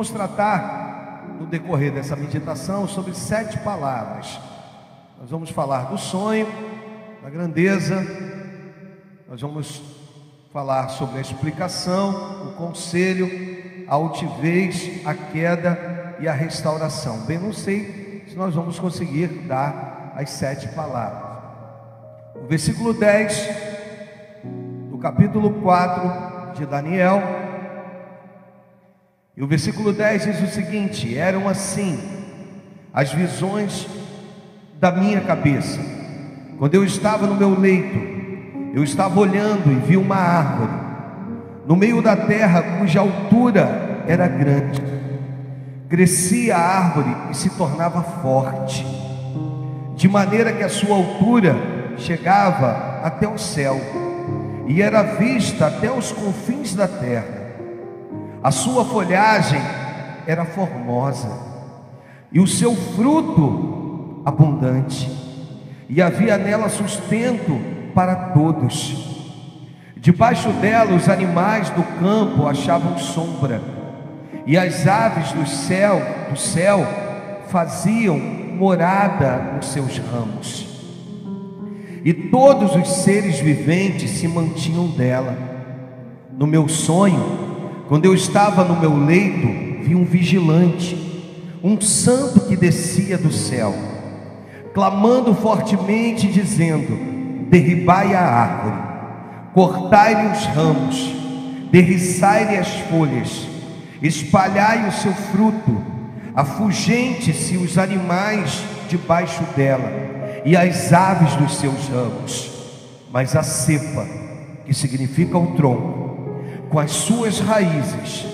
vamos tratar, no decorrer dessa meditação, sobre 7 palavras. Nós vamos falar do sonho, da grandeza, nós vamos falar sobre a explicação, o conselho, a altivez, a queda e a restauração. Bem, não sei se nós vamos conseguir dar as 7 palavras. O versículo 10 do capítulo 4 de Daniel, e o versículo 10 diz o seguinte: eram assim as visões da minha cabeça. Quando eu estava no meu leito, eu estava olhando e vi uma árvore no meio da terra, cuja altura era grande. Crescia a árvore e se tornava forte, de maneira que a sua altura chegava até o céu, e era vista até os confins da terra. A sua folhagem era formosa, e o seu fruto abundante, e havia nela sustento para todos. Debaixo dela os animais do campo achavam sombra, e as aves do céu faziam morada nos seus ramos, e todos os seres viventes se mantinham dela. No meu sonho, quando eu estava no meu leito, vi um vigilante, um santo que descia do céu, clamando fortemente, dizendo: derribai a árvore, cortai-lhe os ramos, derriçai-lhe as folhas, espalhai o seu fruto, afugente-se os animais debaixo dela, e as aves dos seus ramos. Mas a cepa, que significa o tronco, com as suas raízes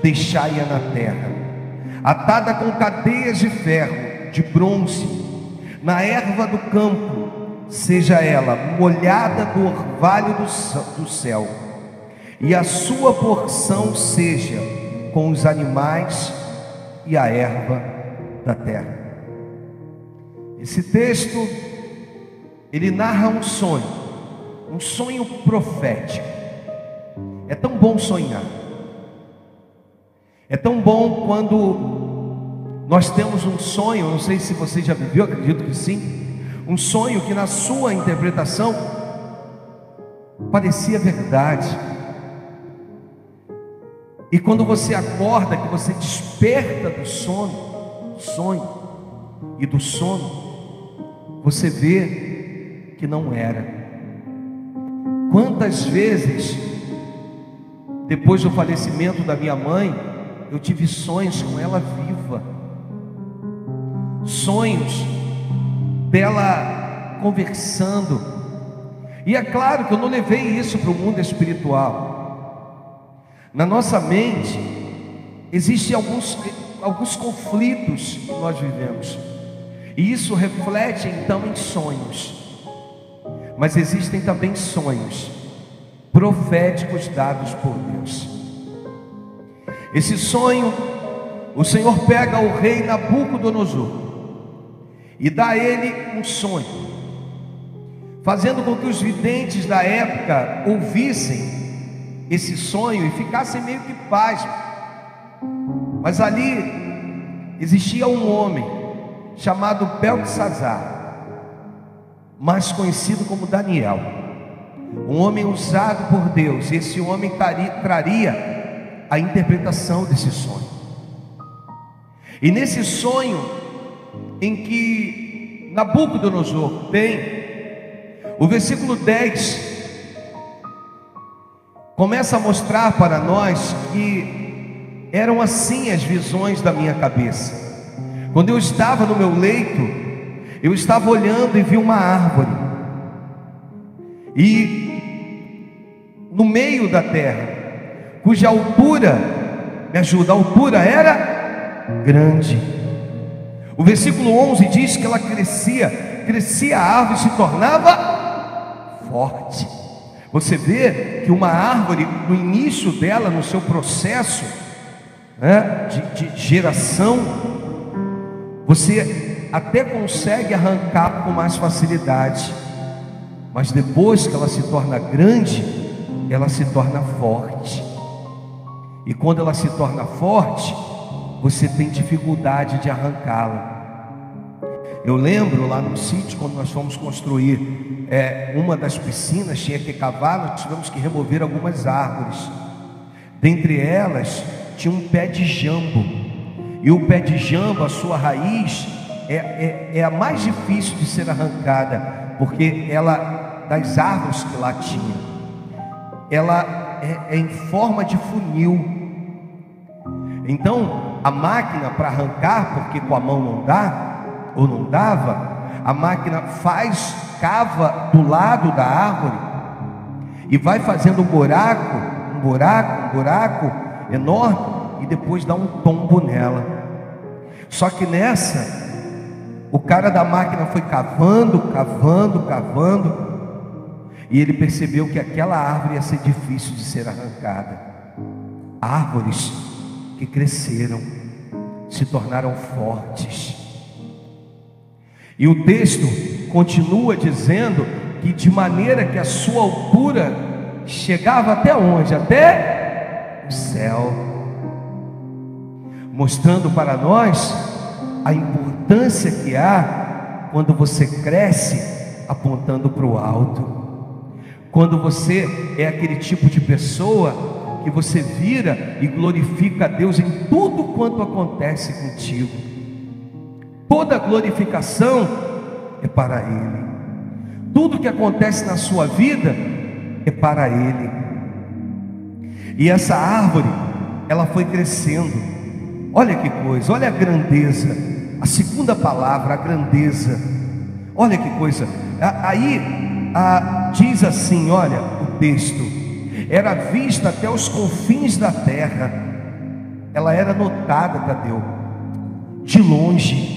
deixai-a na terra, atada com cadeias de ferro, de bronze, na erva do campo, seja ela molhada do orvalho do céu, e a sua porção seja com os animais e a erva da terra. Esse texto, ele narra um sonho profético. É tão bom sonhar, é tão bom quando nós temos um sonho. Não sei se você já viveu, acredito que sim, um sonho que na sua interpretação parecia verdade, e quando você acorda, que você desperta do sonho e do sono, você vê que não era. Quantas vezes, depois do falecimento da minha mãe, eu tive sonhos com ela viva, sonhos dela conversando, e é claro que eu não levei isso para o mundo espiritual. Na nossa mente existem alguns conflitos que nós vivemos, e isso reflete então em sonhos. Mas existem também sonhos proféticos dados por Deus. Esse sonho, o Senhor pega o rei Nabucodonosor e dá a ele um sonho, fazendo com que os videntes da época ouvissem esse sonho e ficassem meio que pasmos. Mas ali existia um homem chamado Beltesazar, mais conhecido como Daniel, um homem usado por Deus. Esse homem traria a interpretação desse sonho. E nesse sonho em que Nabucodonosor tem, o versículo 10 começa a mostrar para nós que eram assim as visões da minha cabeça. Quando eu estava no meu leito, eu estava olhando e vi uma árvore, e no meio da terra, cuja altura, me ajuda, a altura era grande. O versículo 11 diz que ela crescia a árvore e se tornava forte. Você vê que uma árvore, no início dela, no seu processo, né, de geração, você até consegue arrancar com mais facilidade, mas depois que ela se torna grande, ela se torna forte. E quando ela se torna forte, você tem dificuldade de arrancá-la. Eu lembro lá no sítio, quando nós fomos construir uma das piscinas, tinha que cavar, nós tivemos que remover algumas árvores. Dentre elas tinha um pé de jambo, e o pé de jambo, a sua raiz é a mais difícil de ser arrancada, porque ela, das árvores que lá tinha, ela é em forma de funil. Então a máquina, para arrancar, porque com a mão não dá, ou não dava, a máquina cava do lado da árvore e vai fazendo um buraco enorme, e depois dá um tombo nela. Só que nessa, o cara da máquina foi cavando, e ele percebeu que aquela árvore ia ser difícil de ser arrancada. Árvores que cresceram, se tornaram fortes. E o texto continua dizendo que de maneira que a sua altura chegava até onde? Até o céu, mostrando para nós a importância que há quando você cresce apontando para o alto. Quando você é aquele tipo de pessoa que você vira e glorifica a Deus em tudo quanto acontece contigo. Toda glorificação é para Ele. Tudo que acontece na sua vida é para Ele. E essa árvore, ela foi crescendo. Olha que coisa, olha a grandeza. A segunda palavra, a grandeza. Olha que coisa. Aí diz assim, olha o texto: era vista até os confins da terra. Ela era notada, Tadeu, de longe.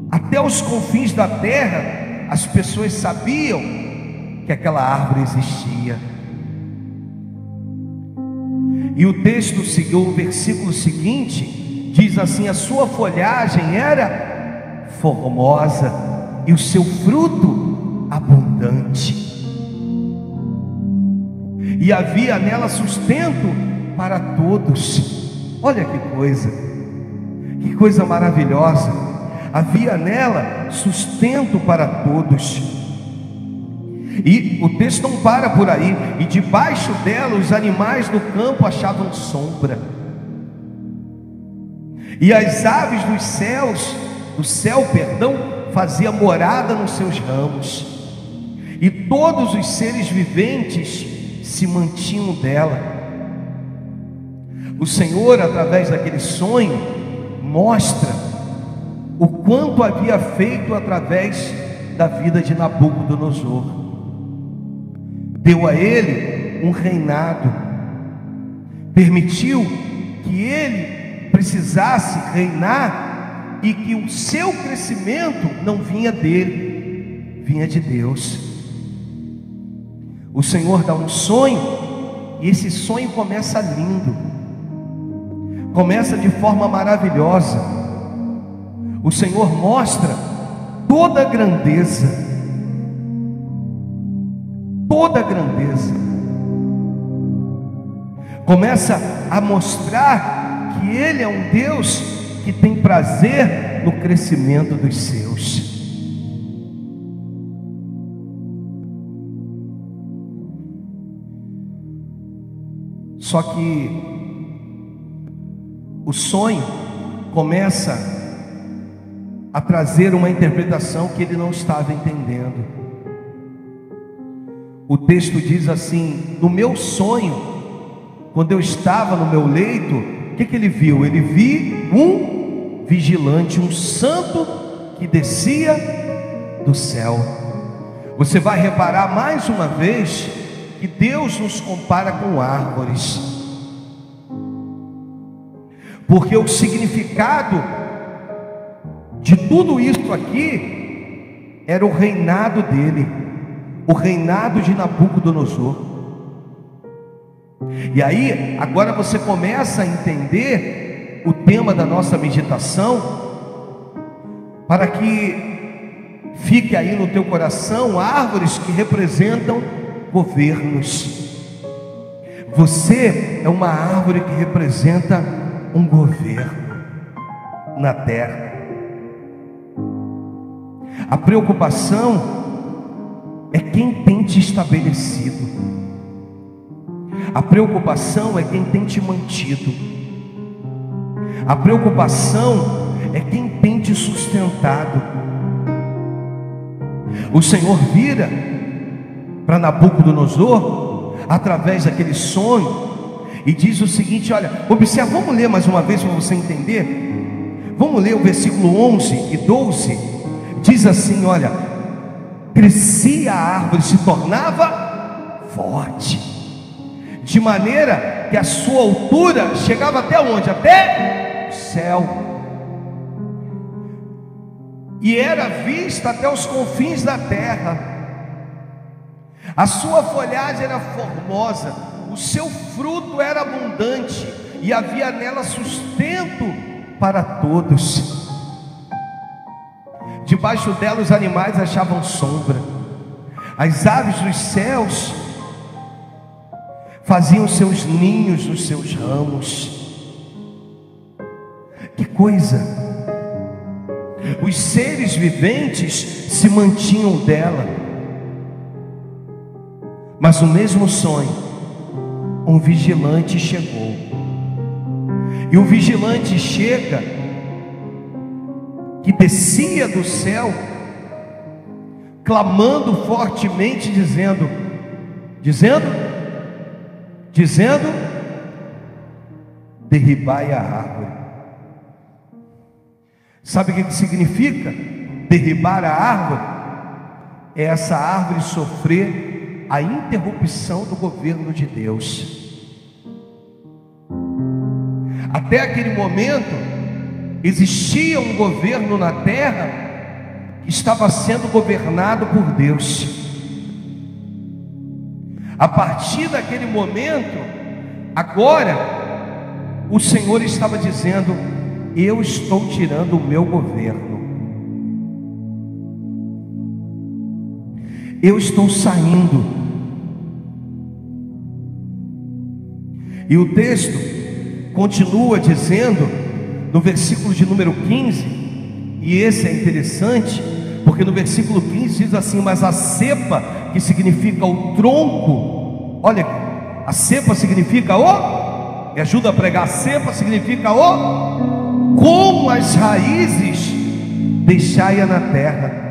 Até os confins da terra, as pessoas sabiam que aquela árvore existia. E o texto seguiu, o versículo seguinte diz assim: a sua folhagem era formosa e o seu fruto abundante, e havia nela sustento para todos. Olha que coisa maravilhosa. Havia nela sustento para todos. E o texto não para por aí. E debaixo dela os animais do campo achavam sombra, e as aves do céu, fazia morada nos seus ramos, e todos os seres viventes se mantinham dela. O Senhor, através daquele sonho, mostra o quanto havia feito através da vida de Nabucodonosor. Deu a ele um reinado, permitiu que ele precisasse reinar, e que o seu crescimento não vinha dele, vinha de Deus. O Senhor dá um sonho, e esse sonho começa lindo, começa de forma maravilhosa. O Senhor mostra toda a grandeza, começa a mostrar que Ele é um Deus que tem prazer no crescimento dos seus. Só que o sonho começa a trazer uma interpretação que ele não estava entendendo. O texto diz assim: no meu sonho, quando eu estava no meu leito, o que ele viu? Ele viu um vigilante, um santo que descia do céu. Você vai reparar mais uma vez que Deus nos compara com árvores, porque o significado de tudo isso aqui era o reinado dele, o reinado de Nabucodonosor. E aí, agora você começa a entender o tema da nossa meditação, para que fique aí no teu coração árvores que representam governos. Você é uma árvore que representa um governo na terra. A preocupação é quem tem te estabelecido. A preocupação é quem tem te mantido. A preocupação é quem tem te sustentado. O Senhor vira para Nabucodonosor através daquele sonho e diz o seguinte: olha, observa, vamos ler mais uma vez para você entender. Vamos ler o versículo 11 e 12. Diz assim: olha, crescia a árvore, se tornava forte, de maneira que a sua altura chegava até onde? Até o céu, e era vista até os confins da terra. A sua folhagem era formosa, o seu fruto era abundante, e havia nela sustento para todos. Debaixo dela os animais achavam sombra, as aves dos céus faziam seus ninhos nos seus ramos. Que coisa! Os seres viventes se mantinham dela. Mas no mesmo sonho, um vigilante chegou. E o vigilante chega, que descia do céu, clamando fortemente, dizendo: derribai a árvore. Sabe o que significa derribar a árvore? É essa árvore sofrer a interrupção do governo de Deus. Até aquele momento existia um governo na terra que estava sendo governado por Deus. A partir daquele momento, agora o Senhor estava dizendo: eu estou tirando o meu governo, eu estou saindo. E o texto continua dizendo, no versículo de número 15, e esse é interessante, porque no versículo 15 diz assim: mas a cepa, que significa o tronco, olha, a cepa significa o, me ajuda a pregar, a cepa significa o, como as raízes, deixai-a na terra.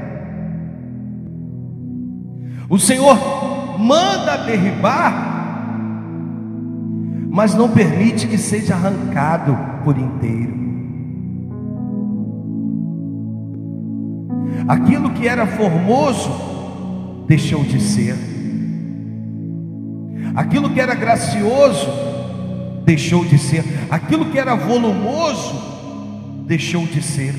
O Senhor manda derribar, mas não permite que seja arrancado por inteiro. Aquilo que era formoso deixou de ser, aquilo que era gracioso deixou de ser, aquilo que era volumoso deixou de ser.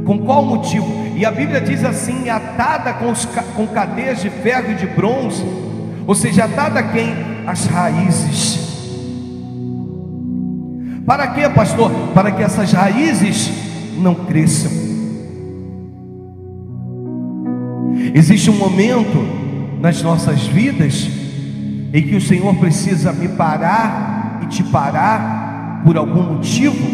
Com qual motivo? E a Bíblia diz assim: atada com cadeias de ferro e de bronze. Ou seja, atada a quem? As raízes. Para quê, pastor? Para que essas raízes não cresçam. Existe um momento nas nossas vidas em que o Senhor precisa me parar e te parar por algum motivo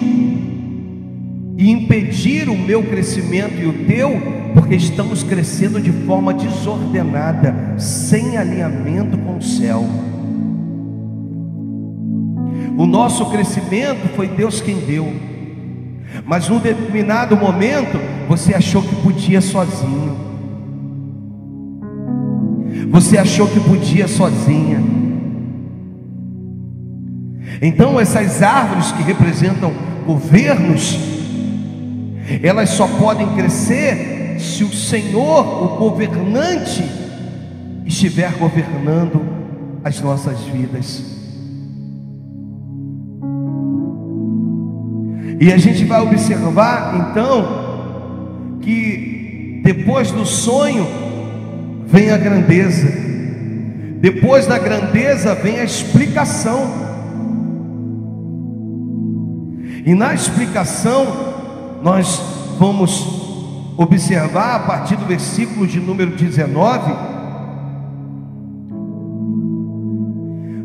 e impedir o meu crescimento e o teu, porque estamos crescendo de forma desordenada, sem alinhamento com o céu. O nosso crescimento foi Deus quem deu, mas num determinado momento você achou que podia sozinho, você achou que podia sozinha. Então essas árvores que representam governos, elas só podem crescer se o Senhor, o governante, estiver governando as nossas vidas. E a gente vai observar então que depois do sonho vem a grandeza, depois da grandeza vem a explicação, e na explicação nós vamos observar a partir do versículo de número 19,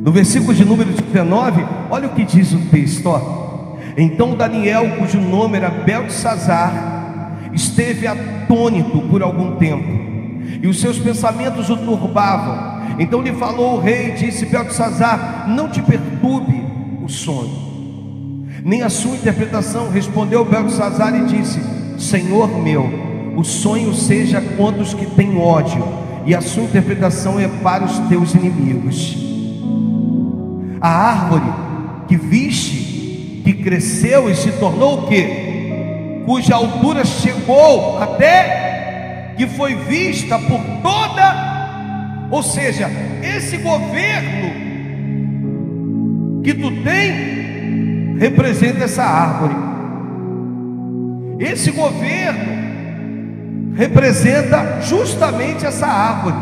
No versículo de número 19, olha o que diz o texto, ó. Então Daniel, cujo nome era Beltesazar, esteve atônito por algum tempo, e os seus pensamentos o turbavam. Então lhe falou o rei e disse: Beltesazar, não te perturbe o sonho, nem a sua interpretação. Respondeu Beltesazar e disse: Senhor meu, o sonho seja contra os que têm ódio, e a sua interpretação é para os teus inimigos. A árvore que viste, que cresceu e se tornou o quê? Cuja altura chegou até que foi vista por toda. Ou seja, esse governo que tu tem representa essa árvore. Esse governo representa justamente essa árvore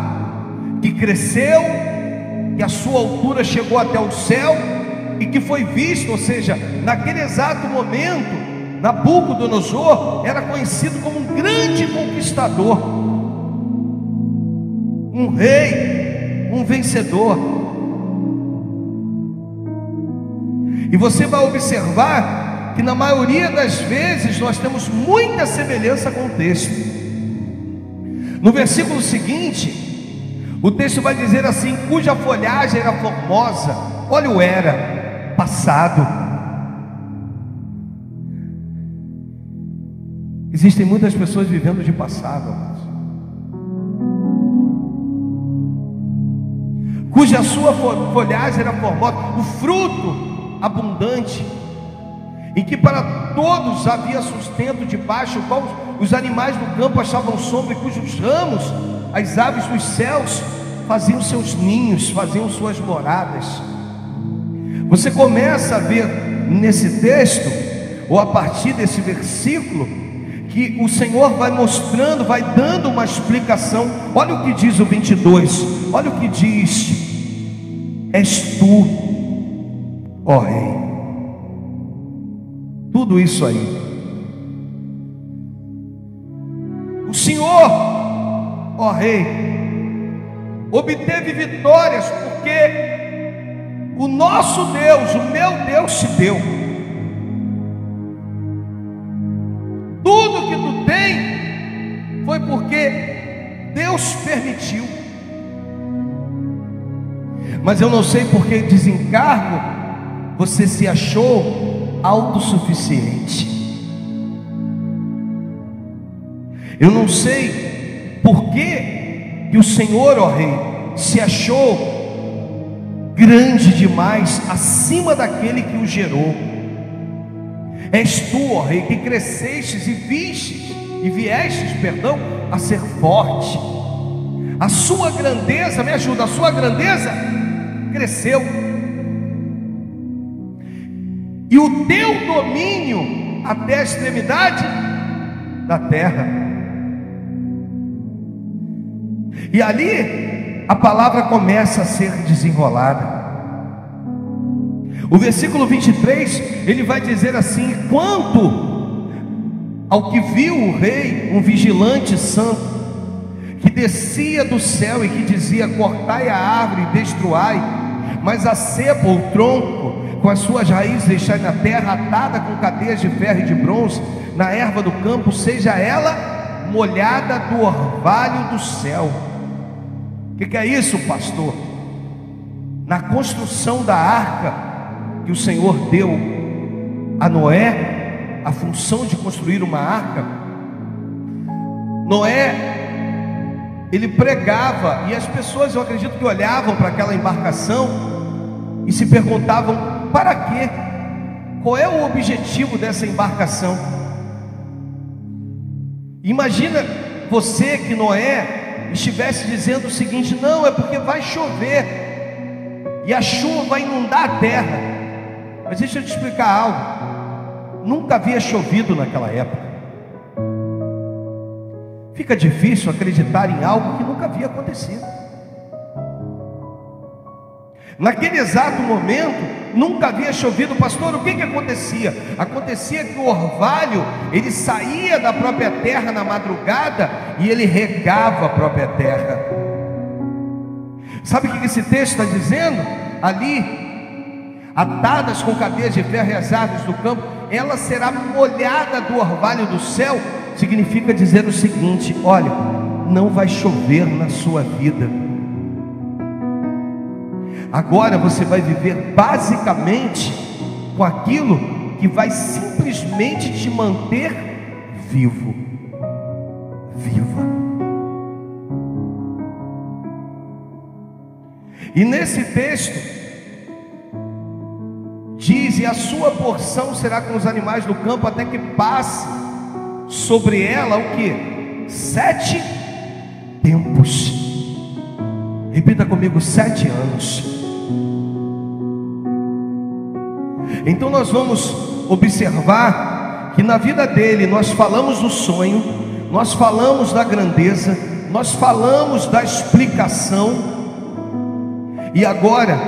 que cresceu, que a sua altura chegou até o céu e que foi visto. Ou seja, naquele exato momento, Nabucodonosor era conhecido como um grande conquistador, um rei, um vencedor. E você vai observar que na maioria das vezes nós temos muita semelhança com o texto. No versículo seguinte, o texto vai dizer assim: cuja folhagem era formosa. Olha o era, passado. Existem muitas pessoas vivendo de passado, amados, cuja sua folhagem era formosa, o fruto abundante, em que para todos havia sustento debaixo, qual os animais do campo achavam sombra, e cujos ramos as aves dos céus faziam seus ninhos, faziam suas moradas. Você começa a ver nesse texto, ou a partir desse versículo, que o Senhor vai mostrando, vai dando uma explicação. Olha o que diz o 22, olha o que diz: és tu, ó rei. Tudo isso aí, o Senhor, ó rei, obteve vitórias, porque o nosso Deus, o meu Deus te deu. Tudo que tu tem foi porque Deus permitiu. Mas eu não sei por que desencargo você se achou autossuficiente. Eu não sei por que o Senhor, ó rei, se achou grande demais, acima daquele que o gerou. És tu, ó rei, que crescestes e viestes, a ser forte. A sua grandeza, me ajuda, a sua grandeza cresceu, e o teu domínio até a extremidade da terra. E ali a palavra começa a ser desenrolada. O versículo 23, ele vai dizer assim: quanto ao que viu o rei, um vigilante santo, que descia do céu e que dizia: cortai a árvore e destruai, mas a cepa, o tronco, com as suas raízes deixai na terra, atada com cadeias de ferro e de bronze, na erva do campo, seja ela molhada do orvalho do céu. O que é isso, pastor? Na construção da arca, que o Senhor deu a Noé, a função de construir uma arca, Noé, ele pregava, e as pessoas, eu acredito que olhavam para aquela embarcação e se perguntavam: para quê? Qual é o objetivo dessa embarcação? Imagina você que Noé estivesse dizendo o seguinte: não, é porque vai chover e a chuva vai inundar a terra. Mas deixa eu te explicar algo: nunca havia chovido naquela época. Fica difícil acreditar em algo que nunca havia acontecido. Naquele exato momento, nunca havia chovido. Pastor, o que acontecia? Acontecia que o orvalho, ele saía da própria terra na madrugada e ele regava a própria terra. Sabe o que esse texto está dizendo? Ali, atadas com cadeias de ferro e as árvores do campo, ela será molhada do orvalho do céu. Significa dizer o seguinte: olha, não vai chover na sua vida. Agora você vai viver basicamente com aquilo que vai simplesmente te manter vivo, viva. E nesse texto diz: e a sua porção será com os animais do campo, até que passe sobre ela o que? 7 tempos. Repita comigo: 7 anos. Então nós vamos observar que na vida dele nós falamos do sonho, nós falamos da grandeza, nós falamos da explicação, e agora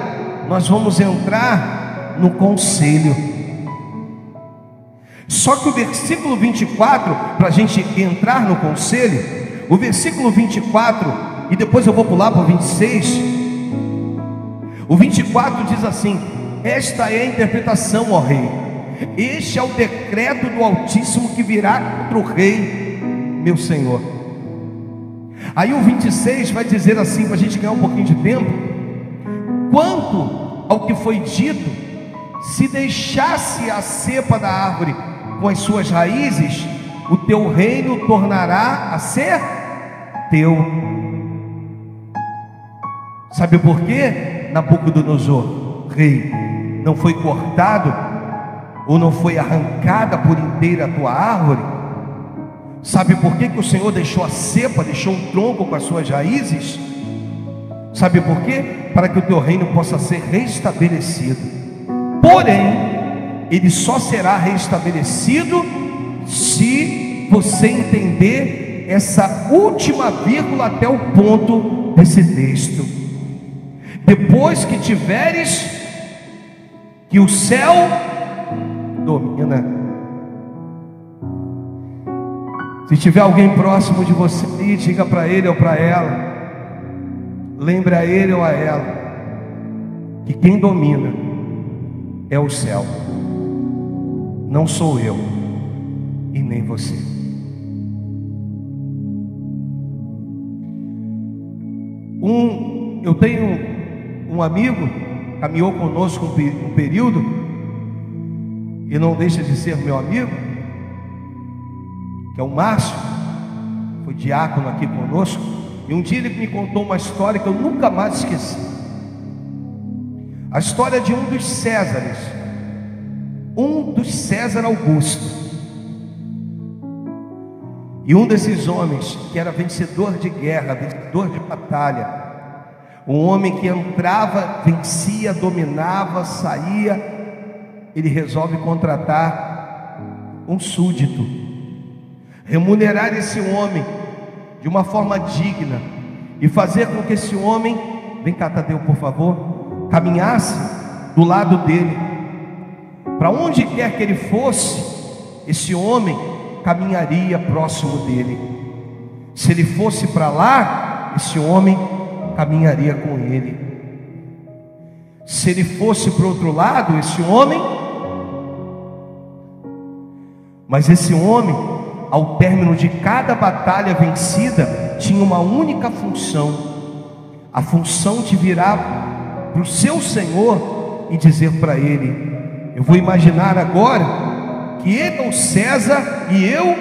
nós vamos entrar no conselho. Só que o versículo 24, para a gente entrar no conselho, o versículo 24, e depois eu vou pular para o 26. O 24 diz assim: esta é a interpretação, ó rei, este é o decreto do Altíssimo que virá contra o rei, meu senhor. Aí o 26 vai dizer assim, para a gente ganhar um pouquinho de tempo: quanto ao que foi dito, se deixasse a cepa da árvore com as suas raízes, o teu reino tornará a ser teu. Sabe por quê? Nabucodonosor, rei, não foi cortado ou não foi arrancada por inteira a tua árvore? Sabe por que o Senhor deixou a cepa, deixou um tronco com as suas raízes? Sabe por quê? Para que o teu reino possa ser restabelecido. Porém, ele só será restabelecido se você entender essa última vírgula até o ponto desse texto. Depois que tiveres que o céu domina. Se tiver alguém próximo de você aí, diga para ele ou para ela, lembre a ele ou a ela, que quem domina é o céu, não sou eu e nem você. Eu tenho um amigo, caminhou conosco um período, e não deixa de ser meu amigo, que é o Márcio, foi diácono aqui conosco, e um dia ele me contou uma história que eu nunca mais esqueci. A história de um dos Césares, César Augusto. E um desses homens que era vencedor de guerra, vencedor de batalha, um homem que entrava, vencia, dominava, saía, ele resolve contratar um súdito, remunerar esse homem de uma forma digna e fazer com que esse homem, vem cá Tadeu por favor, caminhasse do lado dele. Para onde quer que ele fosse, esse homem caminharia próximo dele. Se ele fosse para lá, esse homem caminharia com ele. Se ele fosse para o outro lado, esse homem. Mas esse homem, ao término de cada batalha vencida, tinha uma única função: a função de virar para o seu Senhor e dizer para ele: eu vou imaginar agora que ele é o César e eu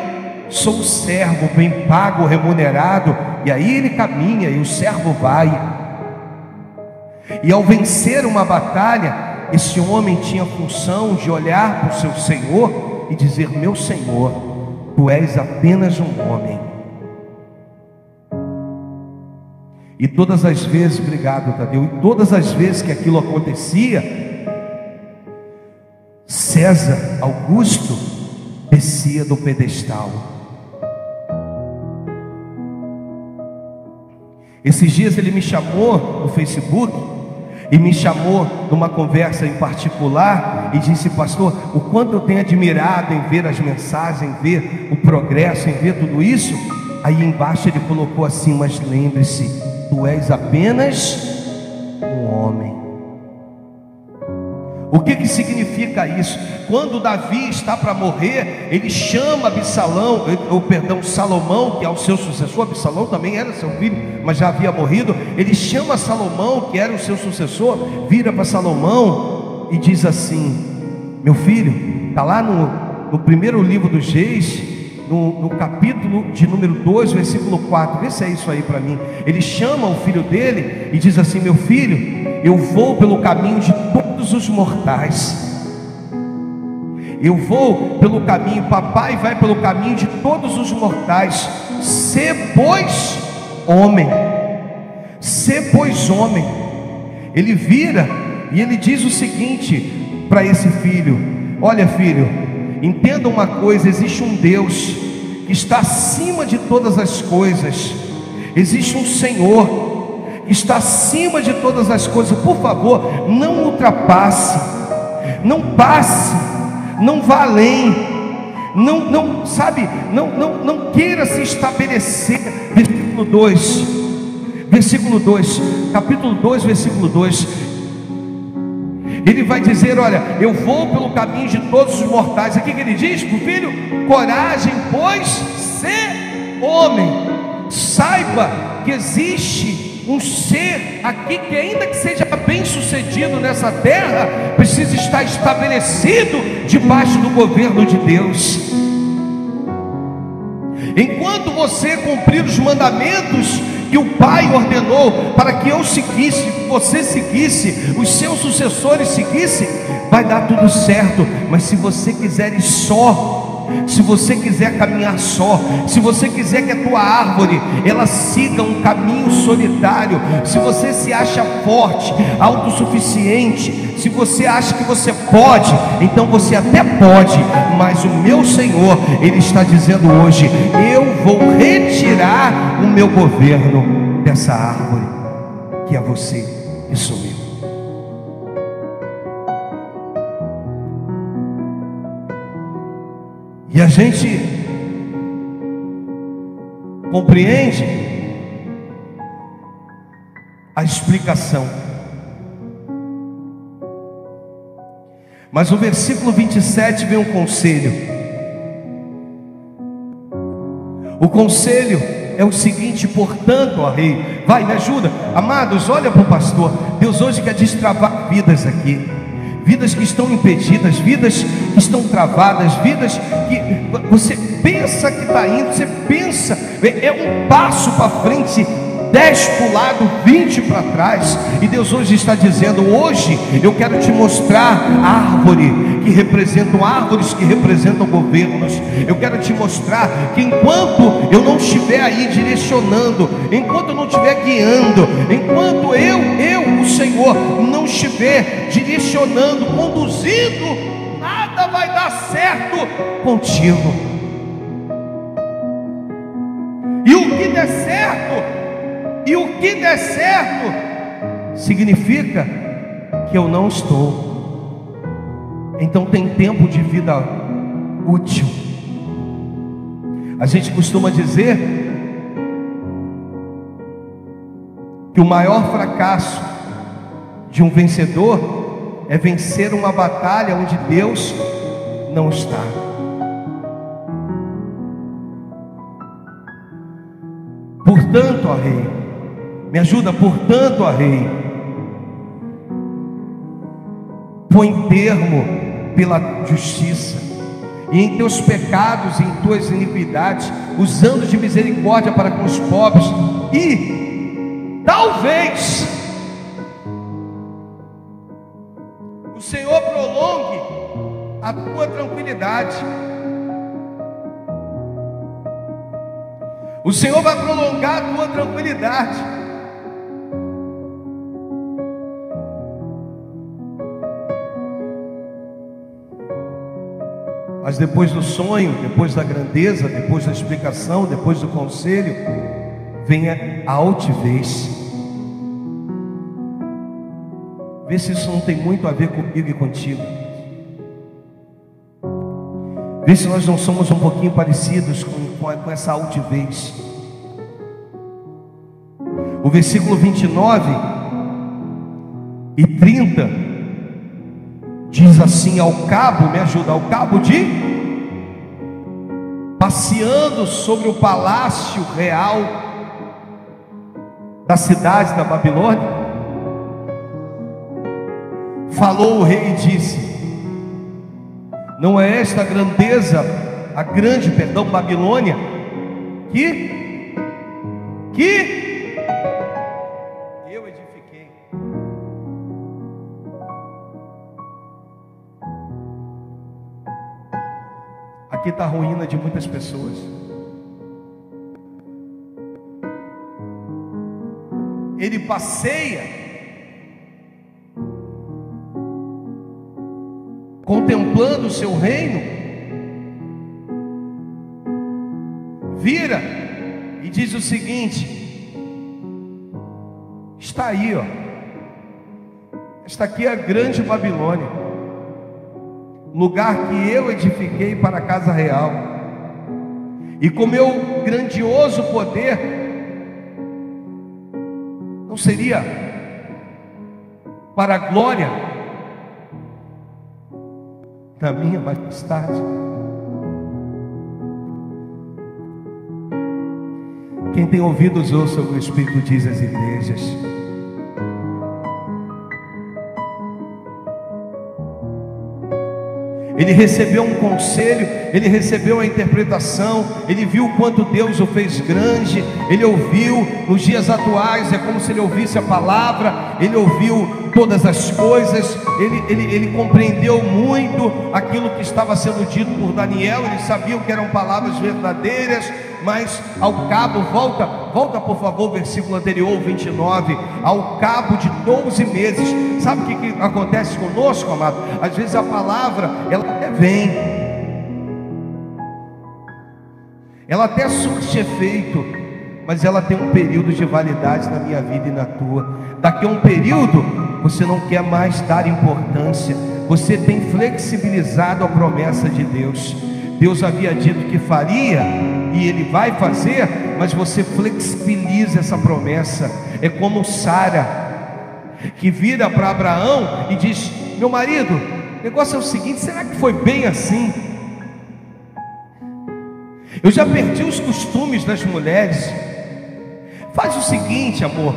sou o servo, bem pago, remunerado. E aí ele caminha e o servo vai. E ao vencer uma batalha, esse homem tinha a função de olhar para o seu Senhor e dizer: meu Senhor, tu és apenas um homem. E todas as vezes, obrigado Tadeu, e todas as vezes que aquilo acontecia, César Augusto descia do pedestal. Esses dias ele me chamou no Facebook e me chamou numa conversa em particular e disse: pastor, o quanto eu tenho admirado em ver as mensagens, em ver o progresso, em ver tudo isso. Aí embaixo ele colocou assim: mas lembre-se, tu és apenas homem. O que significa isso? Quando Davi está para morrer, ele chama Salomão, que é o seu sucessor. Absalão também era seu filho, mas já havia morrido. Ele chama Salomão, que era o seu sucessor, vira para Salomão e diz assim: meu filho, está lá no primeiro livro dos Reis, no capítulo de número 2, versículo 4, vê se é isso aí para mim. Ele chama o filho dele e diz assim: meu filho, eu vou pelo caminho de todos os mortais. Eu vou pelo caminho, papai vai pelo caminho de todos os mortais. Sê, pois, homem. Sê, pois, homem. Ele vira e ele diz o seguinte para esse filho: olha, filho, entenda uma coisa, existe um Deus que está acima de todas as coisas. Existe um Senhor que está acima de todas as coisas. Por favor, não ultrapasse, não passe, não vá além, não queira se estabelecer. Versículo 2, capítulo 2, versículo 2. Ele vai dizer: olha, eu vou pelo caminho de todos os mortais. Aqui que ele diz para o filho: coragem, pois, ser homem. Saiba que existe um ser aqui que, ainda que seja bem sucedido nessa terra, precisa estar estabelecido debaixo do governo de Deus. Enquanto você cumprir os mandamentos que o Pai ordenou para que eu seguisse, você seguisse, os seus sucessores seguissem, vai dar tudo certo. Mas se você quiser ir só, se você quiser caminhar só, se você quiser que a tua árvore ela siga um caminho solitário, se você se acha forte, autossuficiente, se você acha que você pode, então você até pode, mas o meu Senhor, Ele está dizendo hoje: eu vou retirar o meu governo dessa árvore, que é você e sou eu. E a gente compreende a explicação, mas o versículo 27 vem um conselho. O conselho é o seguinte: portanto, ó rei, vai, me ajuda, amados, olha para o pastor. Deus hoje quer destravar vidas aqui, vidas que estão impedidas, vidas que estão travadas, vidas que você pensa que está indo, você pensa, é um passo para frente, 10 para o lado, 20 para trás. E Deus hoje está dizendo: hoje eu quero te mostrar árvores que representam governos. Eu quero te mostrar que enquanto eu não estiver aí direcionando, enquanto eu não estiver guiando, enquanto eu, o Senhor, não estiver direcionando, conduzindo, nada vai dar certo contigo. E o que der certo significa que eu não estou. Então tem tempo de vida útil. A gente costuma dizer que o maior fracasso de um vencedor é vencer uma batalha onde Deus não está. Portanto, ó rei, me ajuda, portanto, ó rei, põe termo pela justiça, e em teus pecados e em tuas iniquidades, usando de misericórdia para com os pobres, e talvez o Senhor prolongue a tua tranquilidade. O Senhor vai prolongar a tua tranquilidade. Mas depois do sonho, depois da grandeza, depois da explicação, depois do conselho, vem a altivez. Vê se isso não tem muito a ver comigo e contigo. Vê se nós não somos um pouquinho parecidos com essa altivez. O versículo 29 e 30, diz assim: ao cabo, me ajuda, ao cabo de, passeando sobre o palácio real da cidade da Babilônia, falou o rei e disse: não é esta grandeza, a grande, perdão, Babilônia, que eu edifiquei. Aqui está a ruína de muitas pessoas. Ele passeia contemplando o seu reino, vira e diz o seguinte: está aí, ó, esta aqui é a grande Babilônia, lugar que eu edifiquei para a casa real, e com meu grandioso poder, não seria para a glória da minha majestade? Quem tem ouvidos ouça o que o Espírito diz às igrejas. Ele recebeu um conselho, ele recebeu a interpretação, ele viu o quanto Deus o fez grande, ele ouviu. Nos dias atuais é como se ele ouvisse a palavra, ele ouviu todas as coisas, ele compreendeu muito aquilo que estava sendo dito por Daniel, ele sabia que eram palavras verdadeiras. Mas ao cabo, volta por favor, versículo anterior, 29, ao cabo de 12 meses, sabe o que acontece conosco, amado? Às vezes a palavra, ela até vem, ela até surte efeito, mas ela tem um período de validade na minha vida e na tua. Daqui a um período, você não quer mais dar importância, você tem flexibilizado a promessa de Deus. Deus havia dito que faria, e Ele vai fazer, mas você flexibiliza essa promessa. É como Sara, que vira para Abraão e diz: meu marido, o negócio é o seguinte, será que foi bem assim? Eu já perdi os costumes das mulheres. Faz o seguinte, amor,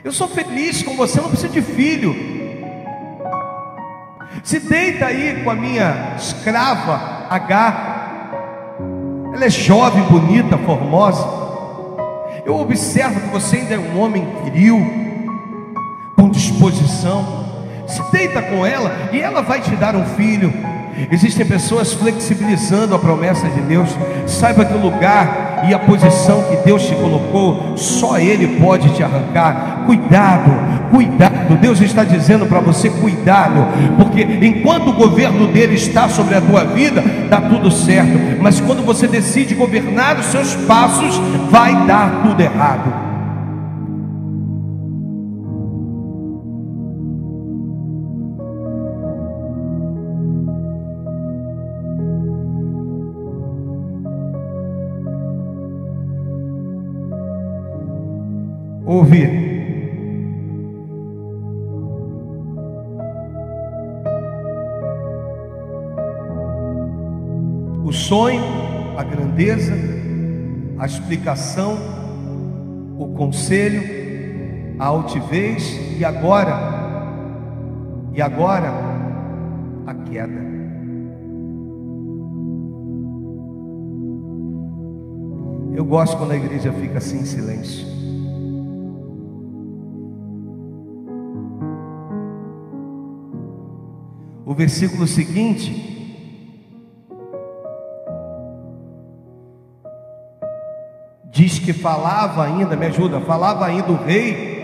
eu sou feliz com você, não preciso de filho. Se deita aí com a minha escrava Agar. Ela é jovem, bonita, formosa. Eu observo que você ainda é um homem viril, com disposição. Se deita com ela e ela vai te dar um filho. Existem pessoas flexibilizando a promessa de Deus. Saiba que o lugar e a posição que Deus te colocou, só Ele pode te arrancar. Cuidado, cuidado. Deus está dizendo para você: cuidado, porque enquanto o governo dele está sobre a tua vida, dá tudo certo, mas quando você decide governar os seus passos, vai dar tudo errado. Ouvir. O sonho, a grandeza, a explicação, o conselho, a altivez e agora a queda. Eu gosto quando a igreja fica assim em silêncio. O versículo seguinte diz que falava ainda, me ajuda, falava ainda o rei.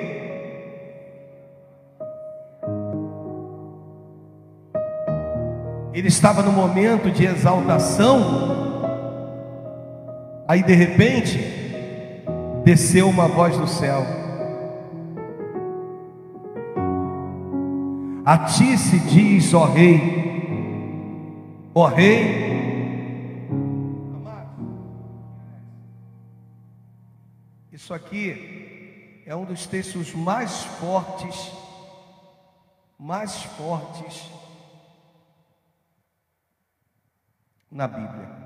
Ele estava no momento de exaltação. Aí de repente desceu uma voz do céu: a ti se diz, ó rei, ó rei. Isso aqui é um dos textos mais fortes mais fortes na Bíblia.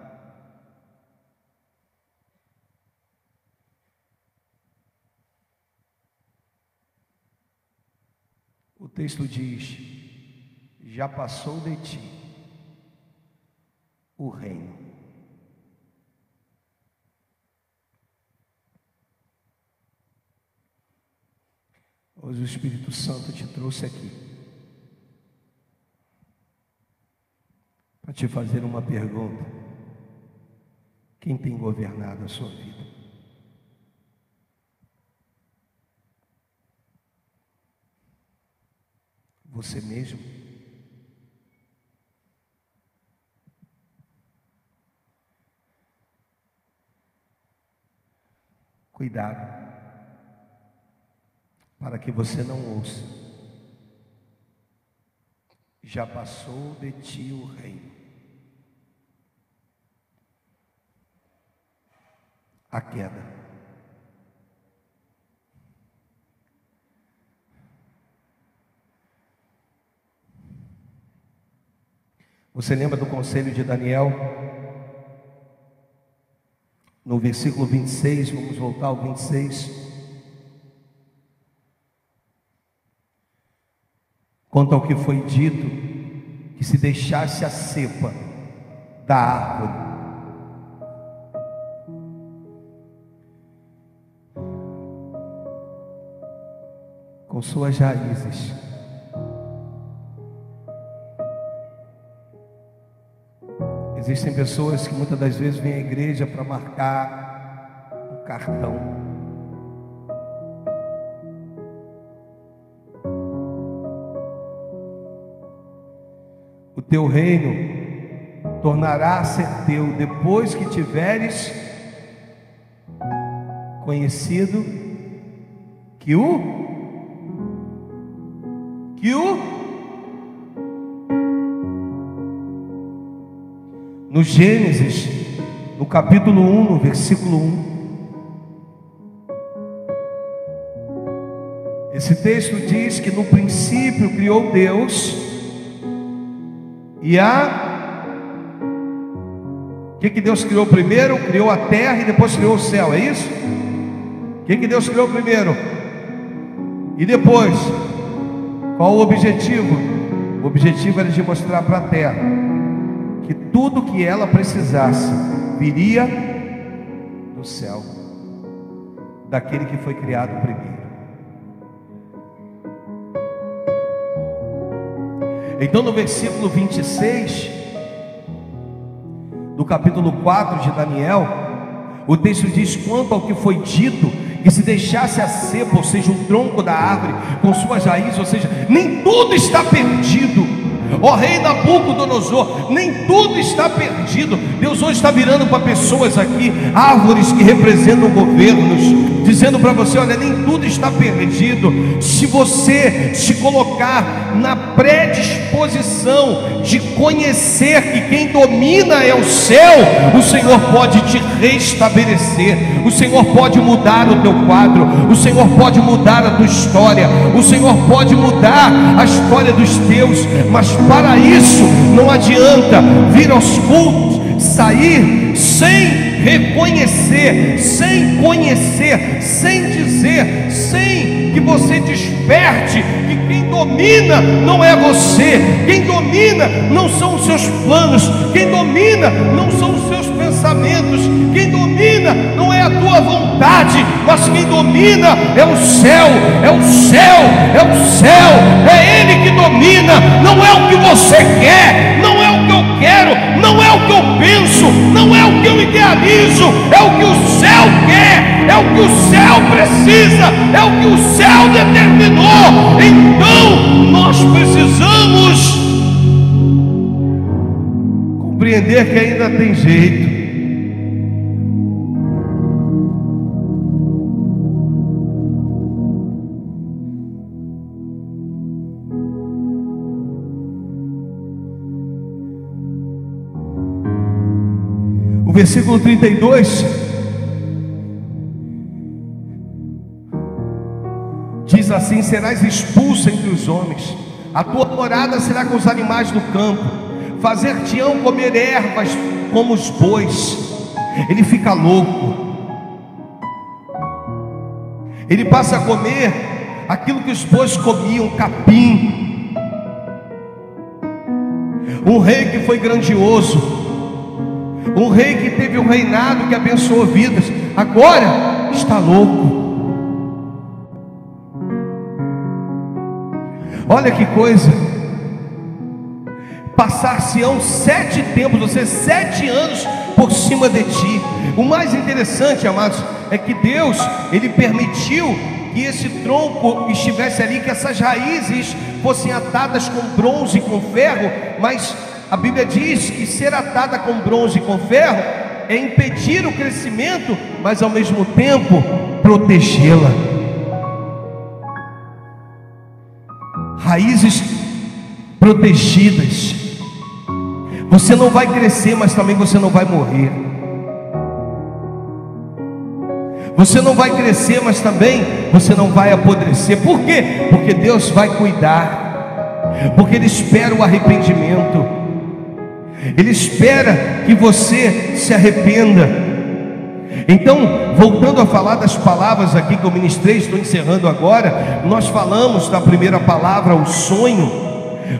O texto diz: já passou de ti o reino. Hoje o Espírito Santo te trouxe aqui para te fazer uma pergunta: quem tem governado a sua vida? Você mesmo? Cuidado para que você não ouça: já passou de ti o reino. A queda. Você lembra do conselho de Daniel? No versículo 26, vamos voltar ao 26. Quanto ao que foi dito, que se deixasse a cepa da árvore, com suas raízes, existem pessoas que muitas das vezes vêm à igreja para marcar um cartão. O teu reino tornará a ser teu depois que tiveres conhecido que no Gênesis, no capítulo 1, no versículo 1, esse texto diz que no princípio criou Deus. E o que Deus criou primeiro? Criou a terra e depois criou o céu, é isso? O que Deus criou primeiro? E depois, qual o objetivo? O objetivo era de mostrar para a terra que tudo que ela precisasse viria do céu, daquele que foi criado primeiro. Então no versículo 26 do capítulo 4 de Daniel, o texto diz: quanto ao que foi dito, que se deixasse a cepa, ou seja, o tronco da árvore com suas raízes, ou seja, nem tudo está perdido. Ó rei Nabucodonosor, nem tudo está perdido. Deus hoje está virando para pessoas aqui, árvores que representam governos, dizendo para você: olha, nem tudo está perdido. Se você se colocar na predisposição de conhecer que quem domina é o céu, o Senhor pode te restabelecer, o Senhor pode mudar o teu quadro, o Senhor pode mudar a tua história, o Senhor pode mudar a história dos teus. Mas para isso não adianta vir aos cultos, sair sem reconhecer, sem conhecer, sem dizer, sem que você desperte que quem domina não é você, quem domina não são os seus planos, quem domina não são os seus pensamentos, quem domina não é a tua vontade, mas quem domina é o céu, é o céu, é o céu, é Ele que domina. Não é o que você quer, não é o que eu quero, não é o que eu penso, não é o que eu idealizo, é o que o céu quer, é o que o céu precisa, é o que o céu determinou. Então nós precisamos compreender que ainda tem jeito. O versículo 32 diz assim: serás expulso entre os homens, A tua morada será com os animais do campo. Fazer-te-ão comer ervas como os bois. Ele fica louco. Ele passa a comer aquilo que os bois comiam, capim. Um rei que foi grandioso, um rei que teve um reinado que abençoou vidas, agora está louco. Olha que coisa. Passar-se-ão 7 tempos, ou seja, 7 anos por cima de ti. O mais interessante, amados, é que Deus, Ele permitiu que esse tronco estivesse ali, que essas raízes fossem atadas com bronze e com ferro. Mas a Bíblia diz que ser atada com bronze e com ferro é impedir o crescimento, mas ao mesmo tempo protegê-la. Raízes protegidas. Você não vai crescer, mas também você não vai morrer. Você não vai crescer, mas também você não vai apodrecer. Por quê? Porque Deus vai cuidar. Porque Ele espera o arrependimento. Ele espera que você se arrependa. Então, voltando a falar das palavras aqui que eu ministrei, estou encerrando agora. Nós falamos da primeira palavra, o sonho.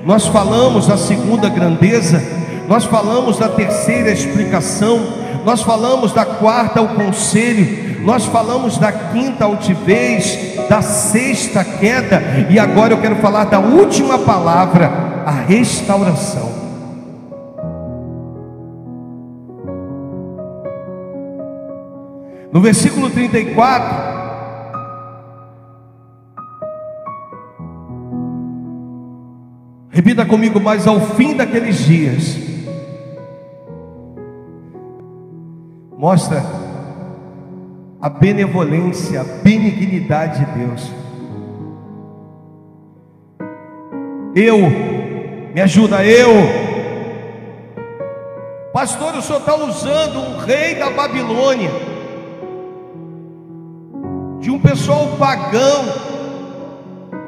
Nós falamos da segunda, grandeza. Nós falamos da terceira, explicação. Nós falamos da quarta, o conselho. Nós falamos da quinta, altivez. Da sexta, queda. E agora eu quero falar da última palavra, a restauração. No versículo 34, repita comigo: mas ao fim daqueles dias, mostra a benevolência, a benignidade de Deus. Me ajuda, pastor, o senhor está usando um rei da Babilônia, de um pessoal pagão,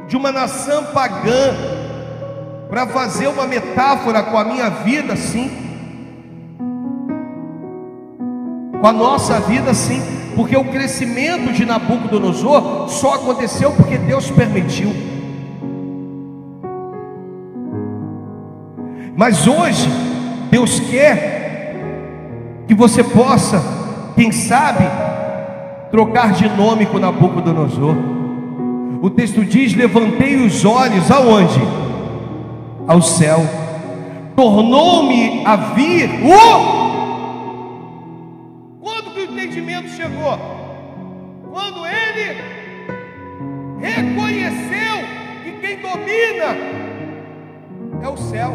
de uma nação pagã, para fazer uma metáfora com a minha vida, sim, com a nossa vida, sim, porque o crescimento de Nabucodonosor só aconteceu porque Deus permitiu. Mas hoje Deus quer que você possa, quem sabe, trocar de nome com Nabucodonosor. O texto diz: levantei os olhos aonde? Ao céu. Tornou-me a vir Quando que o entendimento chegou? Quando ele reconheceu que quem domina é o céu.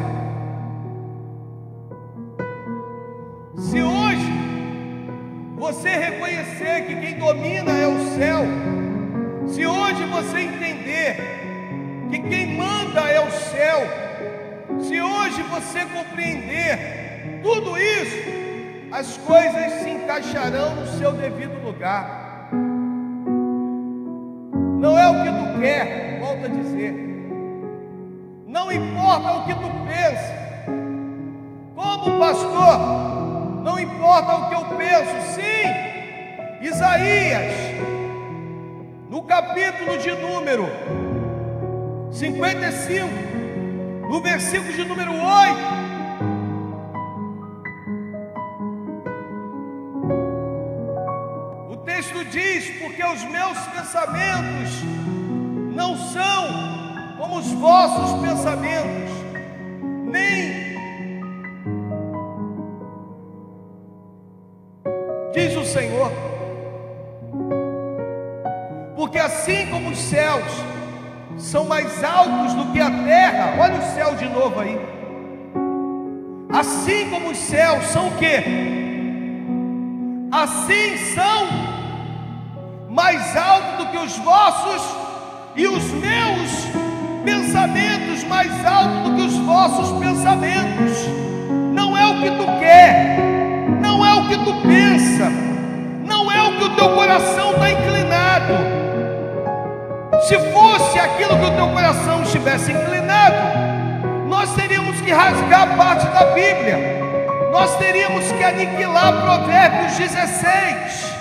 Se hoje você reconhecer que quem domina é o céu, se hoje você entender que quem manda é o céu, se hoje você compreender tudo isso, as coisas se encaixarão no seu devido lugar. Não é o que tu quer, volto a dizer, não importa o que tu pensa. Como pastor, não importa o que eu penso. Sim, Isaías, no capítulo de número 55, no versículo de número 8, o texto diz: porque os meus pensamentos não são como os vossos pensamentos, nem, diz o Senhor, porque assim como os céus são mais altos do que a terra, olha o céu de novo aí, assim como os céus são o quê? Assim são mais altos do que os vossos, e os meus pensamentos mais altos do que os vossos pensamentos. Não é o que tu quer, não é o que tu pensa, não é o que o teu coração está inclinado. Se fosse aquilo aquilo que o teu coração estivesse inclinado. Nós teríamos que rasgar parte da Bíblia. Nós teríamos que aniquilar Provérbios 16,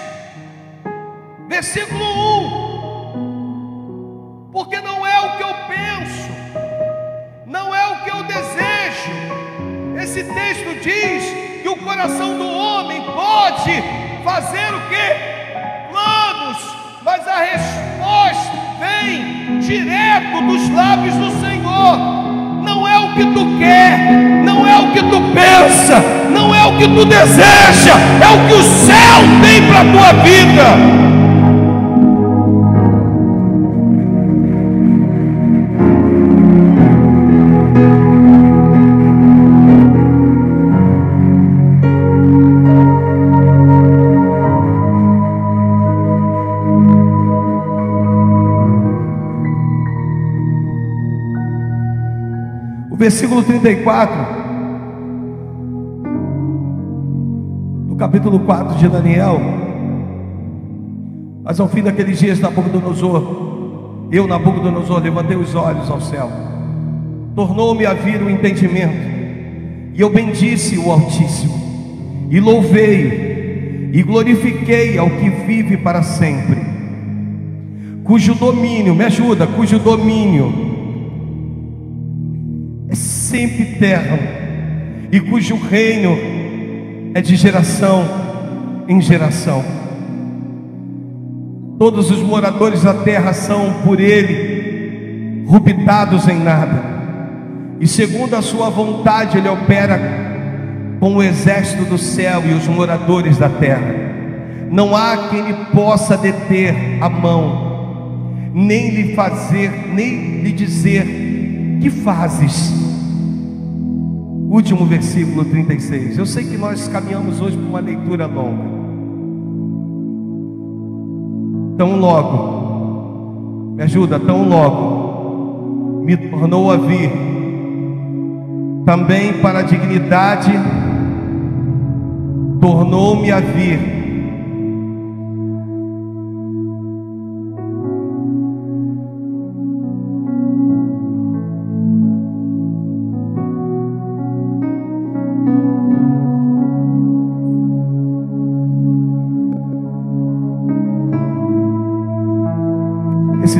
versículo 1. Porque não é o que eu penso, não é o que eu desejo. Esse texto diz que o coração do homem pode fazer o quê? Planos, mas a resposta vem direto dos lábios do Senhor. Não é o que tu quer, não é o que tu pensa, não é o que tu deseja, é o que o céu tem para a tua vida. Versículo 34, no capítulo 4 de Daniel. Mas ao fim daqueles dias, Nabucodonosor, levantei os olhos ao céu, tornou-me a vir o entendimento, e eu bendisse o Altíssimo, e louvei, e glorifiquei ao que vive para sempre, cujo domínio, me ajuda, cujo domínio é sempre eterno, e cujo reino é de geração em geração. Todos os moradores da terra são por ele rubitados em nada, e segundo a sua vontade ele opera com o exército do céu e os moradores da terra. Não há quem lhe possa deter a mão, nem lhe dizer: que fazes? Último versículo 36. Eu sei que nós caminhamos hoje por uma leitura longa. Tão logo, me ajuda, tão logo me tornou a vir também para a dignidade, tornou-me a vir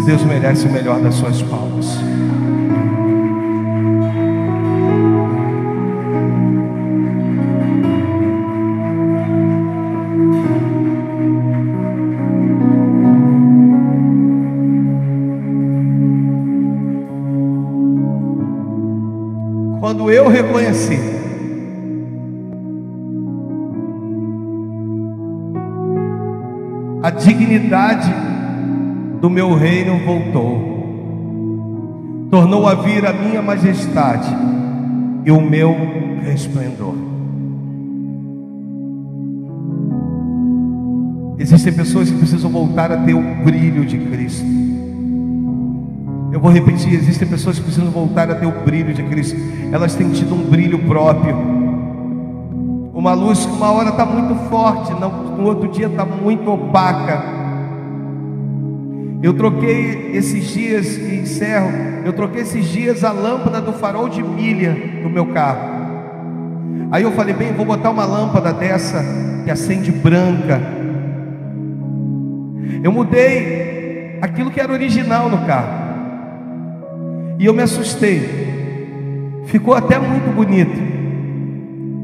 Deus merece o melhor das suas palmas. Quando eu reconheci a dignidade do meu reino, voltou, tornou a vir a minha majestade e o meu resplendor. Existem pessoas que precisam voltar a ter o brilho de Cristo. Eu vou repetir, existem pessoas que precisam voltar a ter o brilho de Cristo. Elas têm tido um brilho próprio, uma luz que uma hora está muito forte, no outro dia está muito opaca. Eu troquei esses dias, e encerro, a lâmpada do farol de milha do meu carro. Aí eu falei, bem, vou botar uma lâmpada dessa que acende branca. Eu mudei aquilo que era original no carro, e eu me assustei. Ficou até muito bonito,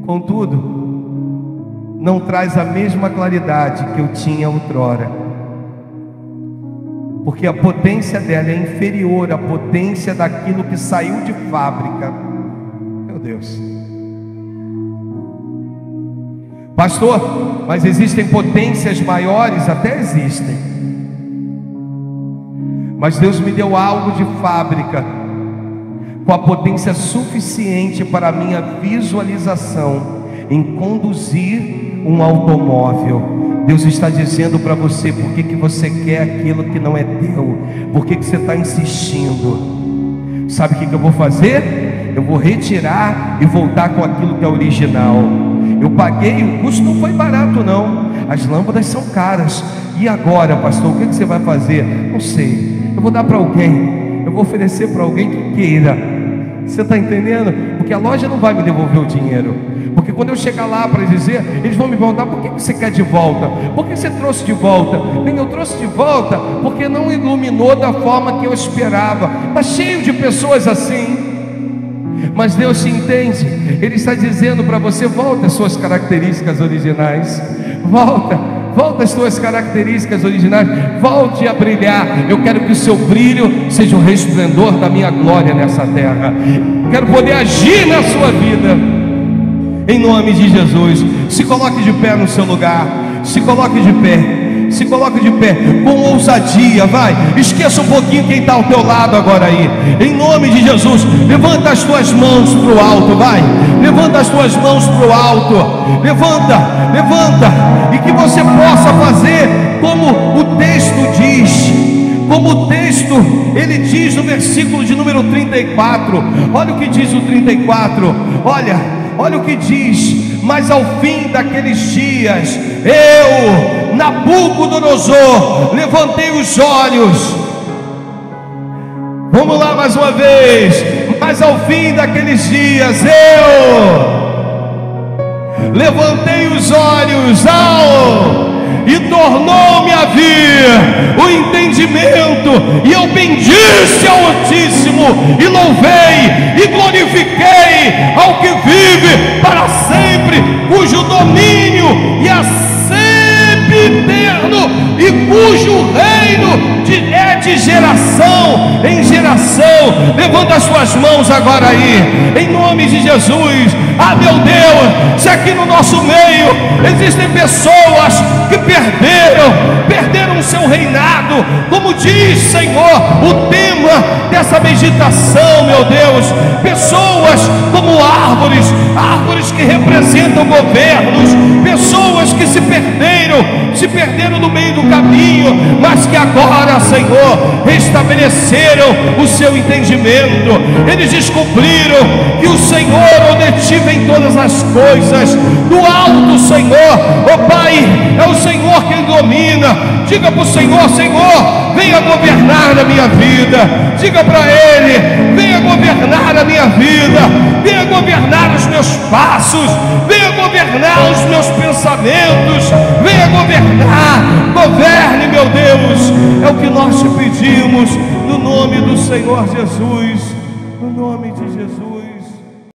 contudo, não traz a mesma claridade que eu tinha outrora, porque a potência dela é inferior à potência daquilo que saiu de fábrica. Meu Deus, pastor, mas existem potências maiores? Até existem, mas Deus me deu algo de fábrica, com a potência suficiente para a minha visualização em conduzir um automóvel. Deus está dizendo para você: por que você quer aquilo que não é teu? Por que você está insistindo? Sabe o que eu vou fazer? Eu vou retirar e voltar com aquilo que é original. Eu paguei, o custo não foi barato não. As lâmpadas são caras. E agora, pastor, o que você vai fazer? Não sei, eu vou dar para alguém. eu vou oferecer para alguém que queira. Você está entendendo? Porque a loja não vai me devolver o dinheiro. Porque quando eu chegar lá para dizer, eles vão me perguntar: por que você quer de volta? Por que você trouxe de volta? Bem, eu trouxe de volta porque não iluminou da forma que eu esperava. Está cheio de pessoas assim. Mas Deus se entende. Ele está dizendo para você: volta às suas características originais. Volta às suas características originais. Volte a brilhar. Eu quero que o seu brilho seja o resplendor da minha glória nessa terra. Quero poder agir na sua vida, em nome de Jesus. Se coloque de pé no seu lugar. Se coloque de pé. Se coloque de pé, com ousadia, vai. Esqueça um pouquinho quem está ao teu lado agora aí. Em nome de Jesus, levanta as tuas mãos para o alto, vai. Levanta as tuas mãos para o alto. Levanta. E que você possa fazer como o texto diz. Como o texto, ele diz no versículo de número 34. Olha o que diz o 34. Olha o que diz: mas ao fim daqueles dias, eu, Nabucodonosor, levantei os olhos. Vamos lá mais uma vez. Mas ao fim daqueles dias, eu levantei os olhos e tornou-me a vir o entendimento, e eu bendisse ao Altíssimo, e louvei e glorifiquei ao que vive para sempre, cujo domínio é sempre eterno, e cujo reino é de geração em geração. Levanta as suas mãos agora aí, em nome de Jesus. Ah, meu Deus, se aqui no nosso meio existem pessoas que perderam o seu reinado, como diz, Senhor, o tema dessa meditação, meu Deus, pessoas como árvores que representam governos, pessoas que se perderam no meio do caminho, mas que agora, Senhor, restabeleceram o seu entendimento. Eles descobriram que o Senhor onetiva em todas as coisas, do alto, Senhor, ó Pai, é o Senhor quem domina. Diga para o Senhor: Senhor, venha governar na minha vida. Diga para Ele: venha governar a minha vida, venha governar os meus passos, venha governar os meus pensamentos, venha governar. Governe, meu Deus, é o que nós te pedimos, no nome do Senhor Jesus, no nome de Jesus.